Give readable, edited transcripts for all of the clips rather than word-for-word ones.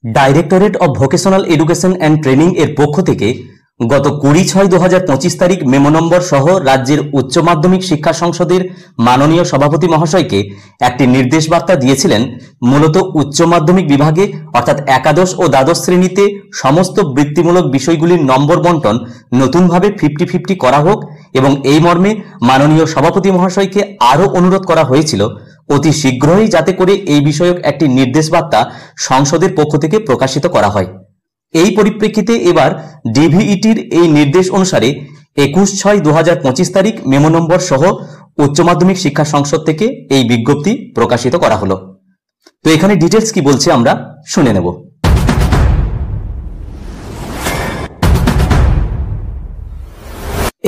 Directorate of vocational education and training এর পক্ষ থেকে গত 20/6/2025 তারিখ মেমো নম্বর সহ রাজ্যের উচ্চ মাধ্যমিক শিক্ষা সংসদের মাননীয় সভাপতি মহাশয়কে একটি নির্দেশ বার্তা দিয়েছিলেন। মূলত উচ্চ মাধ্যমিক বিভাগে অর্থাৎ একাদশ ও দ্বাদশ শ্রেণীতে সমস্ত বৃত্তিমূলক বিষয়গুলির নম্বর বন্টন নতুনভাবে 50-50 করা হোক এবং এই মর্মে মাননীয় সভাপতি মহাশয়কে আরও অনুরোধ করা হয়েছিল অতি শীঘ্রই যাতে করে এই বিষয়ক একটি নির্দেশ বার্তা সংসদের পক্ষ থেকে প্রকাশিত করা হয়। এই পরিপ্রেক্ষিতে এবার ডিভিইটির এই নির্দেশ অনুসারে 21/6/2025 তারিখ মেমো নম্বর সহ উচ্চ মাধ্যমিক শিক্ষা সংসদ থেকে এই বিজ্ঞপ্তি প্রকাশিত করা হলো। তো এখানে ডিটেলস কি বলছে আমরা শুনে নেব।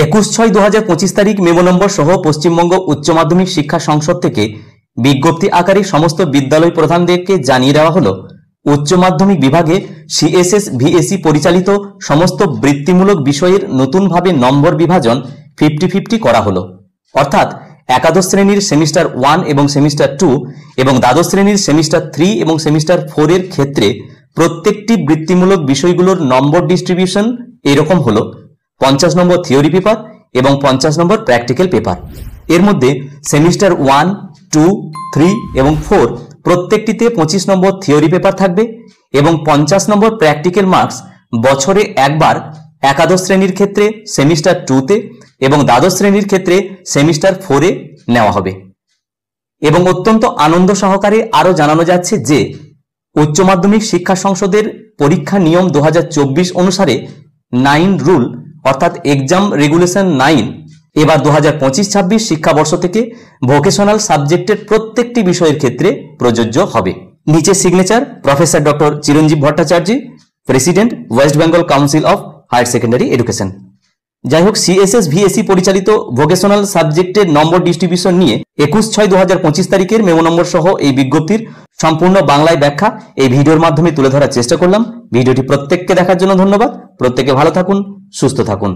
21/6/2025 তারিখ মেমো নম্বর সহ পশ্চিমবঙ্গ উচ্চ মাধ্যমিক শিক্ষা সংসদ থেকে বিজ্ঞপ্তি আকারে সমস্ত বিদ্যালয় প্রধানদেরকে জানিয়ে দেওয়া হলো উচ্চ মাধ্যমিক বিভাগে সিএসএস ভিএসি পরিচালিত সমস্ত বৃত্তিমূলক বিষয়ের নতুনভাবে নম্বর বিভাজন 50-50 করা হলো। অর্থাৎ একাদশ শ্রেণীর সেমিস্টার 1 এবং সেমিস্টার 2 এবং দ্বাদশ শ্রেণীর সেমিস্টার 3 এবং সেমিস্টার 4 এর ক্ষেত্রে প্রত্যেকটি বৃত্তিমূলক বিষয়গুলোর নম্বর ডিস্ট্রিবিউশন এরকম হলো 50 নম্বর থিওরি পেপার এবং 50 নম্বর প্র্যাকটিক্যাল পেপার। এর মধ্যে সেমিস্টার 1, 2, 3 এবং 4 প্রত্যেকটিতে 25 নম্বর থিওরি পেপার থাকবে এবং 50 নম্বর প্র্যাকটিক্যাল মার্কস বছরে একবার একাদশ শ্রেণীর ক্ষেত্রে সেমিস্টার 2-তে এবং দ্বাদশ শ্রেণীর ক্ষেত্রে সেমিস্টার 4-এ নেওয়া হবে। এবং অত্যন্ত আনন্দ সহকারে আরও জানানো যাচ্ছে যে উচ্চ মাধ্যমিক শিক্ষা সংসদের পরীক্ষা নিয়ম 2024 অনুসারে 9 রুল অর্থাৎ এক্সাম রেগুলেশন 9 এবার 2025-26 শিক্ষাবর্ষ থেকে ভোকেশনাল সাবজেক্টের প্রত্যেকটি বিষয়ের ক্ষেত্রে প্রযোজ্য হবে। নিচে signature professor doctor Chiranjib Bhattacharya, president West Bengal council of higher secondary education. যাই হোক, সিএসএস ভিএসি পরিচালিত ভোকেশনাল সাবজেক্টের নম্বর ডিস্ট্রিবিউশন নিয়ে 21/6/2025 তারিখের মেমো নম্বর সহ এই বিজ্ঞপ্তির সম্পূর্ণ বাংলায় ব্যাখ্যা এই ভিডিওর মাধ্যমে তুলে ধরার চেষ্টা করলাম। ভিডিওটি প্রত্যেককে দেখার জন্য ধন্যবাদ। প্রত্যেকে ভালো থাকুন, সুস্থ থাকুন।